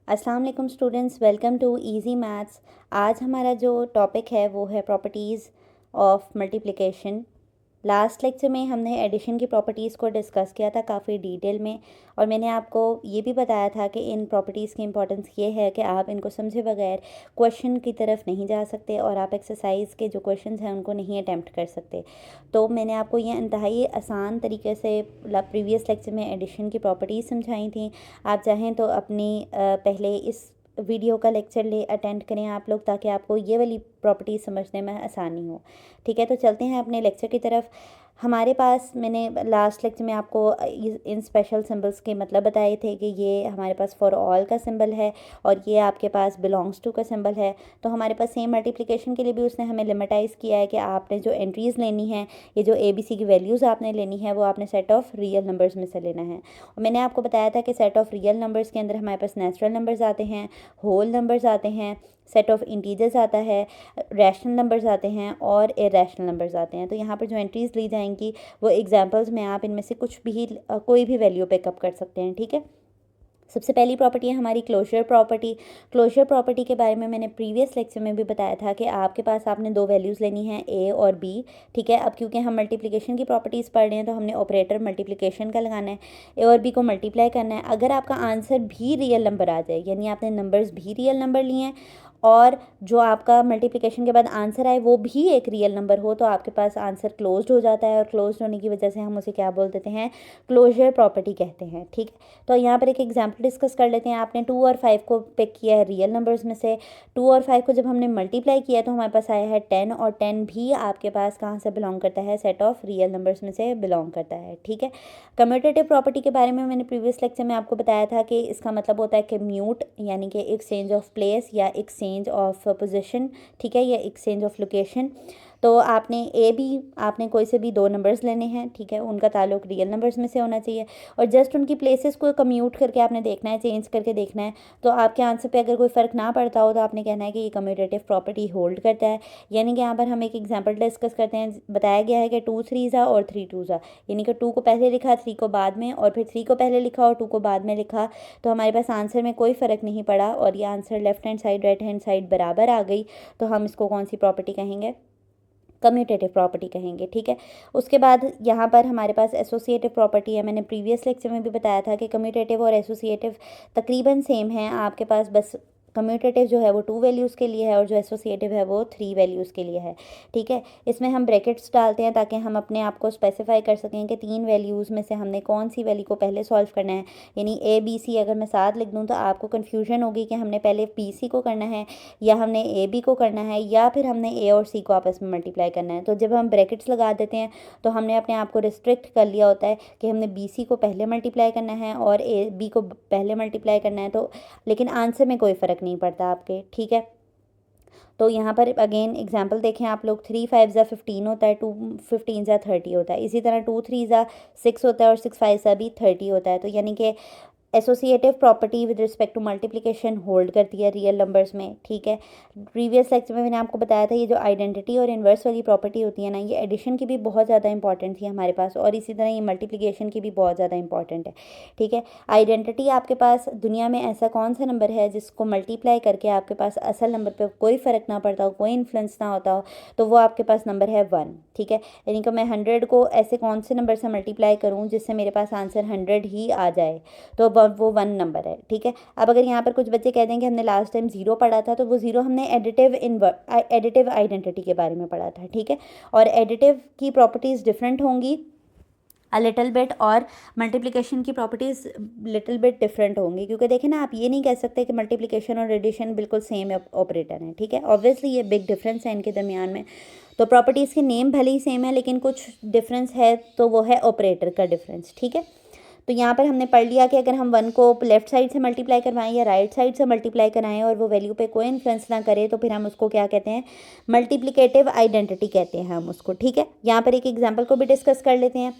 अस्सलाम वालेकुम students, welcome to easy maths. आज हमारा जो टॉपिक है वो है properties of multiplication. Last lecture में हमने एडिशन की प्रॉपर्टीज़ को डिस्कस किया था काफ़ी डिटेल में, और मैंने आपको ये भी बताया था कि इन प्रॉपर्टीज़ की इंपॉर्टेंस ये है कि आप इनको समझे बगैर क्वेश्चन की तरफ नहीं जा सकते और आप एक्सरसाइज के जो क्वेश्चंस हैं उनको नहीं अटैम्प्ट कर सकते। तो मैंने आपको ये इंतहाई आसान तरीके से प्रीवियस लेक्चर में एडिशन की प्रॉपर्टीज़ समझाई थी। आप चाहें तो अपनी पहले इस वीडियो का लेक्चर अटेंड करें आप लोग, ताकि आपको ये वाली प्रॉपर्टीज़ समझने में आसानी हो। ठीक है, तो चलते हैं अपने लेक्चर की तरफ। हमारे पास मैंने लास्ट लेक्चर में आपको इन स्पेशल सिंबल्स के मतलब बताए थे कि ये हमारे पास फॉर ऑल का सिंबल है और ये आपके पास बिलोंग्स टू का सिंबल है। तो हमारे पास सेम मल्टीप्लिकेशन के लिए भी उसने हमें लिमिटाइज़ किया है कि आपने जो एंट्रीज़ लेनी है, ये जो ABC की वैल्यूज़ आपने लेनी है, वो आपने सेट ऑफ रियल नंबर्स में से लेना है। और मैंने आपको बताया था कि सेट ऑफ रियल नंबर्स के अंदर हमारे पास नेचुरल नंबर्स आते हैं, होल नंबर्स आते हैं, सेट ऑफ इंटीजर्स आता है, रैशनल नंबर्स आते हैं और इरेशनल नंबर्स आते हैं। तो यहाँ पर जो एंट्रीज़ ली जाएंगी वो एग्जांपल्स में आप इनमें से कुछ भी कोई भी वैल्यू पिकअप कर सकते हैं। ठीक है, सबसे पहली प्रॉपर्टी है हमारी क्लोजर प्रॉपर्टी। क्लोजर प्रॉपर्टी के बारे में मैंने प्रीवियस लेक्चर में भी बताया था कि आपके पास आपने दो वैल्यूज़ लेनी है, A और B। ठीक है, अब क्योंकि हम मल्टीप्लिकेशन की प्रॉपर्टीज़ पढ़ रहे हैं तो हमने ऑपरेटर मल्टीप्लिकेशन का लगाना है, A और B को मल्टीप्लाई करना है। अगर आपका आंसर भी रियल नंबर आ जाए, यानी आपने नंबर्स भी रियल नंबर लिए हैं और जो आपका मल्टीप्लिकेशन के बाद आंसर आए वो भी एक रियल नंबर हो, तो आपके पास आंसर क्लोज्ड हो जाता है। और क्लोज्ड होने की वजह से हम उसे क्या बोल देते हैं, क्लोजर प्रॉपर्टी कहते हैं। ठीक है, तो यहाँ पर एक एग्जांपल डिस्कस कर लेते हैं। आपने 2 और 5 को पिक किया है रियल नंबर्स में से। 2 और 5 को जब हमने मल्टीप्लाई किया तो हमारे पास आया है 10, और 10 भी आपके पास कहाँ से बिलोंग करता है, सेट ऑफ रियल नंबर्स में से बिलोंग करता है। ठीक है, कम्यूटेटिव प्रॉपर्टी के बारे में मैंने प्रीवियस लेक्चर में आपको बताया था कि इसका मतलब होता है कम्यूट, यानी कि एक्सचेंज ऑफ प्लेस या एक्सचेंज ऑफ पोजीशन। ठीक है, या एक्सचेंज ऑफ लोकेशन। तो आपने कोई से भी दो नंबर्स लेने हैं। ठीक है, उनका ताल्लुक रियल नंबर्स में से होना चाहिए और जस्ट उनकी प्लेसेस को कम्यूट करके आपने देखना है, चेंज करके देखना है। तो आपके आंसर पे अगर कोई फ़र्क ना पड़ता हो तो आपने कहना है कि ये कम्यूटेटिव प्रॉपर्टी होल्ड करता है। यानी कि यहाँ पर हम एक एग्जांपल डिस्कस करते हैं। बताया गया है कि 2 3 और 3 2, यानी कि 2 को पहले लिखा, 3 को बाद में, और फिर 3 को पहले लिखा और 2 को बाद में लिखा, तो हमारे पास आंसर में कोई फ़र्क नहीं पड़ा और ये answer left hand side right hand side बराबर आ गई। तो हम इसको कौन सी प्रॉपर्टी कहेंगे, कम्यूटेटिव प्रॉपर्टी कहेंगे। ठीक है, उसके बाद यहाँ पर हमारे पास एसोसिएटिव प्रॉपर्टी है। मैंने प्रीवियस लेक्चर में भी बताया था कि कम्यूटेटिव और एसोसिएटिव तकरीबन सेम है। आपके पास बस कम्यूटेटिव जो है वो 2 वैल्यूज़ के लिए है और जो एसोसिएटिव है वो 3 वैल्यूज़ के लिए है। ठीक है, इसमें हम ब्रैकेट्स डालते हैं ताकि हम अपने आप को स्पेसिफाई कर सकें कि 3 वैल्यूज़ में से हमने कौन सी वैल्यू को पहले सॉल्व करना है। यानी ABC अगर मैं साथ लिख दूँ तो आपको कन्फ्यूजन होगी कि हमने पहले BC को करना है या हमने AB को करना है या फिर हमने A और C को आपस में मल्टीप्लाई करना है। तो जब हम ब्रैकेट्स लगा देते हैं तो हमने अपने आप को रिस्ट्रिक्ट कर लिया होता है कि हमने BC को पहले मल्टीप्लाई करना है और AB को पहले मल्टीप्लाई करना है। तो लेकिन आंसर में कोई फ़र्क नहीं पड़ता आपके। ठीक है, तो यहाँ पर अगेन एग्जांपल देखें आप लोग। 3 5 ज़ा 15 होता है, 2 15 ज़ा 30 होता है। इसी तरह 2 3 ज़ा 6 होता है और 6 5 ज़ा भी 30 होता है। तो यानी कि associative property with respect to multiplication hold करती है रियल नंबर्स में। ठीक है, प्रीवियस लेक्चर में मैंने आपको बताया था ये जो आइडेंटिटी और इन्वर्स वाली प्रॉपर्टी होती है ना, ये एडिशन की भी बहुत ज़्यादा इंपॉर्टेंट थी हमारे पास, और इसी तरह ये मल्टीप्लिकेशन की भी बहुत ज़्यादा इंपॉर्टेंट है। ठीक है, आइडेंटिटी आपके पास दुनिया में ऐसा कौन सा नंबर है जिसको मल्टीप्लाई करके आपके पास असल नंबर पर कोई फ़र्क ना पड़ता हो, कोई इन्फ्लुएंस ना होता हो, तो वो आपके पास नंबर है 1। ठीक है, यानी कि मैं 100 को ऐसे कौन से नंबर से मल्टीप्लाई करूँ जिससे मेरे पास आंसर 100 ही आ जाए, तो वो 1 नंबर है। ठीक है, अब अगर यहाँ पर कुछ बच्चे कह दें कि हमने लास्ट टाइम 0 पढ़ा था, तो वो 0 हमने एडिटिव आइडेंटिटी के बारे में पढ़ा था। ठीक है, और एडिटिव की प्रॉपर्टीज़ डिफरेंट होंगी अ लिटिल बिट, और मल्टीप्लिकेशन की प्रॉपर्टीज़ लिटिल बिट डिफरेंट होंगी, क्योंकि देखें ना, आप ये नहीं कह सकते कि मल्टीप्लिकेशन और एडिशन बिल्कुल सेम ऑपरेटर हैं। ठीक है, ऑब्वियसली ये बिग डिफरेंस है इनके दरमियान में। तो प्रॉपर्टीज़ के नेम भले ही सेम है लेकिन कुछ डिफरेंस है, तो वो है ऑपरेटर का डिफरेंस। ठीक है, तो यहाँ पर हमने पढ़ लिया कि अगर हम 1 को लेफ़्ट साइड से मल्टीप्लाई करवाएं या राइट साइड से मल्टीप्लाई कराएं और वो वैल्यू पे कोई इन्फ्लुएंस ना करे, तो फिर हम उसको क्या कहते हैं, मल्टीप्लिकेटिव आइडेंटिटी कहते हैं हम उसको। ठीक है, यहाँ पर एक एग्जांपल को भी डिस्कस कर लेते हैं।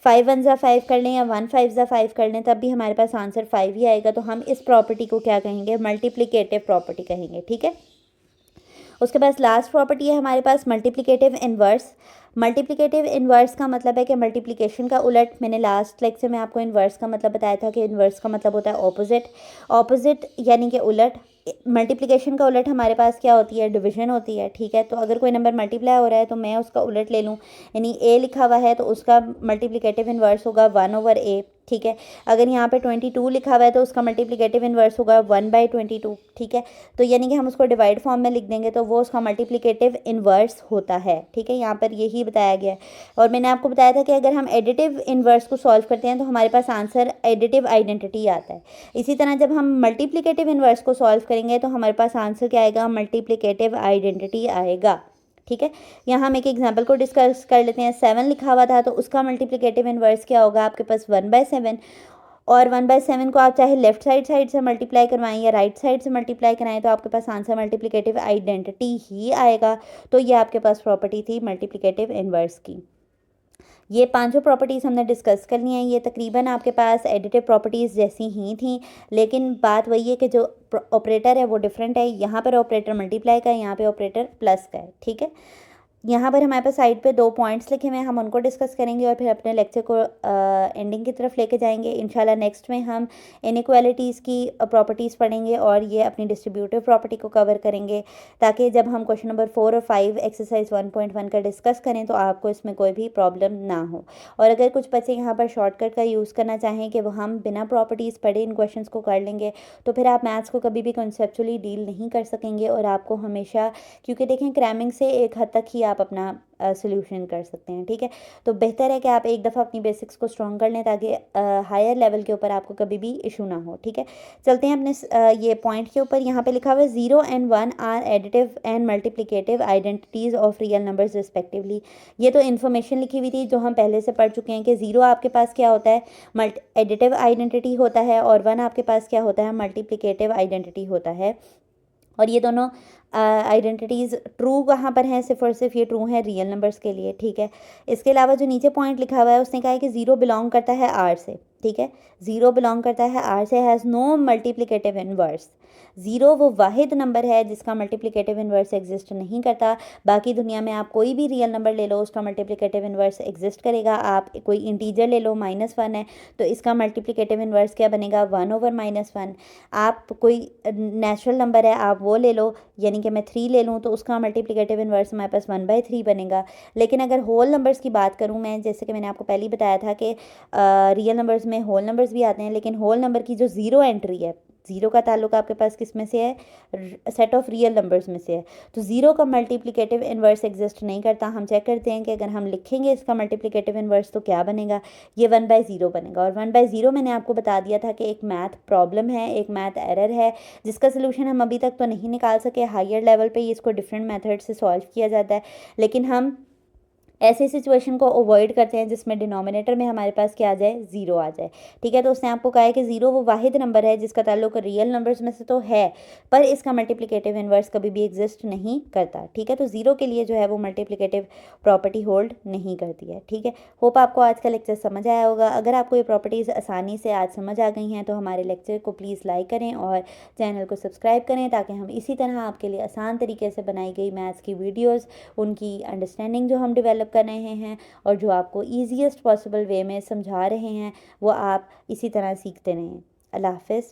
5 1 ज़ा 5 कर लें या 1 5 ज़ा 5 कर लें, तब भी हमारे पास आंसर 5 ही आएगा। तो हम इस प्रॉपर्टी को क्या कहेंगे, मल्टीप्लिकेटिव प्रॉपर्टी कहेंगे। ठीक है, उसके बाद लास्ट प्रॉपर्टी है हमारे पास मल्टीप्लिकेटिव इन्वर्स। मल्टीप्लिकेटिव इन्वर्स का मतलब है कि मल्टीप्लिकेशन का उलट। मैंने लास्ट लेक्चर में आपको इन्वर्स का मतलब बताया था कि इन्वर्स का मतलब होता है ऑपोजिट। ऑपोजिट यानी कि उलट। मल्टीप्लिकेशन का उलट हमारे पास क्या होती है, डिवीजन होती है। ठीक है, तो अगर कोई नंबर मल्टीप्लाई हो रहा है तो मैं उसका उलट ले लूँ, यानी ए लिखा हुआ है तो उसका मल्टीप्लिकेटिव इन्वर्स होगा 1/a। ठीक है, अगर यहाँ पे 22 लिखा हुआ है तो उसका मल्टीप्लिकेटिव इन्वर्स होगा 1/22। ठीक है, तो यानी कि हम उसको डिवाइड फॉर्म में लिख देंगे तो वो उसका मल्टीप्लिकेटिव इन्वर्स होता है। ठीक है, यहाँ पर यही बताया गया है। और मैंने आपको बताया था कि अगर हम एडिटिव इन्वर्स को सॉल्व करते हैं तो हमारे पास आंसर एडिटिव आइडेंटिटी आता है। इसी तरह जब हम मल्टीप्लिकेटिव इन्वर्स को सॉल्व करेंगे तो हमारे पास आंसर क्या आएगा, मल्टीप्लिकेटिव आइडेंटिटी आएगा। ठीक है, यहाँ हम एक एग्जांपल को डिस्कस कर लेते हैं। 7 लिखा हुआ था तो उसका मल्टीप्लिकेटिव इन्वर्स क्या होगा आपके पास, 1/7। और 1/7 को आप चाहे लेफ्ट साइड से मल्टीप्लाई करवाएं या राइट साइड से मल्टीप्लाई कराएं तो आपके पास आंसर मल्टीप्लिकेटिव आइडेंटिटी ही आएगा। तो ये आपके पास प्रॉपर्टी थी मल्टीप्लिकेटिव इन्वर्स की। ये पांचों प्रॉपर्टीज़ हमने डिस्कस कर ली हैं। ये तकरीबन आपके पास एडिटिव प्रॉपर्टीज़ जैसी ही थी, लेकिन बात वही है कि जो ऑपरेटर है वो डिफरेंट है। यहाँ पर ऑपरेटर मल्टीप्लाई का है, यहाँ पे ऑपरेटर प्लस का है। ठीक है, यहाँ पर हमारे पास साइड पे 2 पॉइंट्स लिखे हुए हैं, हम उनको डिस्कस करेंगे और फिर अपने लेक्चर को एंडिंग की तरफ लेके जाएंगे। इंशाल्लाह नेक्स्ट में हम इनइक्वालिटीज़ की प्रॉपर्टीज़ पढ़ेंगे और ये अपनी डिस्ट्रीब्यूटिव प्रॉपर्टी को कवर करेंगे, ताकि जब हम क्वेश्चन नंबर 4 और 5 एक्सरसाइज 1.1 का डिस्कस करें तो आपको इसमें कोई भी प्रॉब्लम ना हो। और अगर कुछ बच्चे यहाँ पर शॉर्टकट का यूज़ करना चाहें कि वो हम बिना प्रॉपर्टीज़ पढ़े इन क्वेश्चन को कर लेंगे, तो फिर आप मैथ्स को कभी भी कॉन्सेप्चुअली डील नहीं कर सकेंगे और आपको हमेशा, क्योंकि देखें क्रैमिंग से एक हद तक ही आप अपना सोल्यूशन कर सकते हैं। ठीक है, तो बेहतर है कि आप एक दफ़ा अपनी बेसिक्स को स्ट्रॉन्ग कर लें ताकि हायर लेवल के ऊपर आपको कभी भी इशू ना हो। ठीक है, चलते हैं अपने ये पॉइंट के ऊपर। यहाँ पे लिखा हुआ है 0 and 1 are additive and multiplicative identities of real numbers respectively. ये तो इन्फॉर्मेशन लिखी हुई थी जो हम पहले से पढ़ चुके हैं कि 0 आपके पास क्या होता है, एडिटिव आइडेंटिटी होता है, और 1 आपके पास क्या होता है, मल्टीप्लिकेटिव आइडेंटिटी होता है। और ये दोनों आइडेंटिटीज़ ट्रू कहाँ पर हैं, सिर्फ और सिर्फ ये ट्रू है रियल नंबर्स के लिए। ठीक है, इसके अलावा जो नीचे पॉइंट लिखा हुआ है उसने कहा है कि 0 बिलोंग करता है आर से। ठीक है, 0 बिलोंग करता है आर से, हैज़ नो मल्टीप्लिकेटिव इन्वर्स। 0 वो वाहिद नंबर है जिसका मल्टीप्लिकेटिव इन्वर्स एग्जिस्ट नहीं करता। बाकी दुनिया में आप कोई भी रियल नंबर ले लो उसका मल्टीप्लिकेटिव इन्वर्स एग्जिस्ट करेगा। आप कोई इंटीजर ले लो, -1 है तो इसका मल्टीप्लिकेटिव इन्वर्स क्या बनेगा, 1/-1। आप कोई नेचुरल नंबर है आप वो ले लो, यानी कि मैं 3 ले लूँ तो उसका मल्टीप्लिकेटिव इन्वर्स हमारे पास 1/3 बनेगा। लेकिन अगर होल नंबर्स की बात करूँ मैं, जैसे कि मैंने आपको पहले ही बताया था कि रियल नंबर्स में होल नंबर्स भी आते हैं, लेकिन होल नंबर की जो 0 एंट्री है, 0 का ताल्लुक आपके पास किस में से है, सेट ऑफ रियल नंबर्स में से है, तो 0 का मल्टीप्लिकेटिव इन्वर्स एग्जिस्ट नहीं करता। हम चेक करते हैं कि अगर हम लिखेंगे इसका मल्टीप्लिकेटिव इन्वर्स तो क्या बनेगा, ये 1/0 बनेगा। और 1/0 मैंने आपको बता दिया था कि एक मैथ प्रॉब्लम है, एक मैथ एरर है जिसका सोल्यूशन हम अभी तक तो नहीं निकाल सके। हायर लेवल पे इसको डिफरेंट मेथड से सॉल्व किया जाता है, लेकिन हम ऐसे सिचुएशन को अवॉइड करते हैं जिसमें डिनोमिनेटर में हमारे पास क्या आ जाए, 0 आ जाए। ठीक है, तो उसने आपको कहा है कि 0 वो वाहिद नंबर है जिसका ताल्लुक रियल नंबर्स में से तो है, पर इसका मल्टीप्लिकेटिव इन्वर्स कभी भी एग्जिस्ट नहीं करता। ठीक है, तो 0 के लिए जो है वो मल्टीप्लिकेटिव प्रॉपर्टी होल्ड नहीं करती है। ठीक है, होप आपको आज का लेक्चर समझ आया होगा। अगर आपको ये प्रॉपर्टीज़ आसानी से आज समझ आ गई हैं तो हमारे लेक्चर को प्लीज़ लाइक करें और चैनल को सब्सक्राइब करें, ताकि हम इसी तरह आपके लिए आसान तरीके से बनाई गई मैथ्स की वीडियोज़, उनकी अंडरस्टैंडिंग जो हम डेवलप कर रहे हैं और जो आपको ईजीएस्ट पॉसिबल वे में समझा रहे हैं, वो आप इसी तरह सीखते रहें। अल्लाह हाफ़िज़।